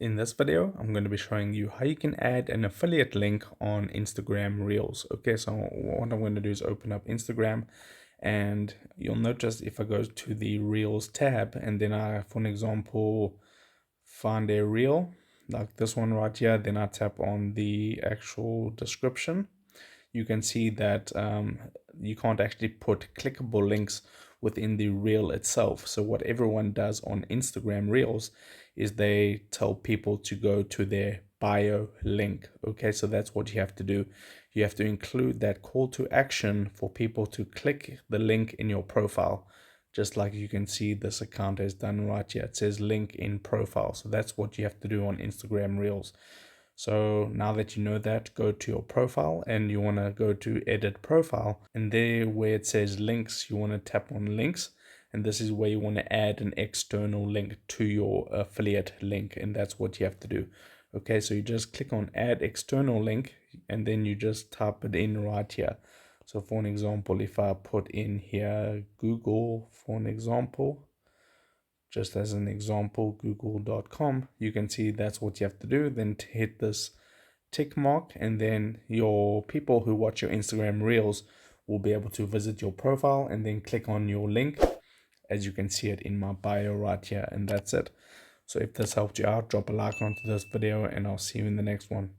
In this video, I'm going to be showing you how you can add an affiliate link on Instagram Reels. Okay, so what I'm going to do is open up Instagram, and you'll notice if I go to the Reels tab and then I, for an example, find a reel like this one right here, then I tap on the actual description, you can see that you can't actually put clickable links within the reel itself. So what everyone does on Instagram Reels is they tell people to go to their bio link. Okay, so that's what you have to do. You have to include that call to action for people to click the link in your profile. Just like you can see this account has done right here. It says link in profile. So that's what you have to do on Instagram Reels. So now that you know that, go to your profile and you want to go to edit profile, and there where it says links, you want to tap on links, and this is where you want to add an external link to your affiliate link, and that's what you have to do. Okay, so you just click on add external link and then you just type it in right here. So for an example, if I put in here Google for an example, just as an example, google.com, you can see that's what you have to do. Then to hit this tick mark, and then your people who watch your Instagram Reels will be able to visit your profile and then click on your link, as you can see it in my bio right here, and that's it. So if this helped you out, drop a like onto this video and I'll see you in the next one.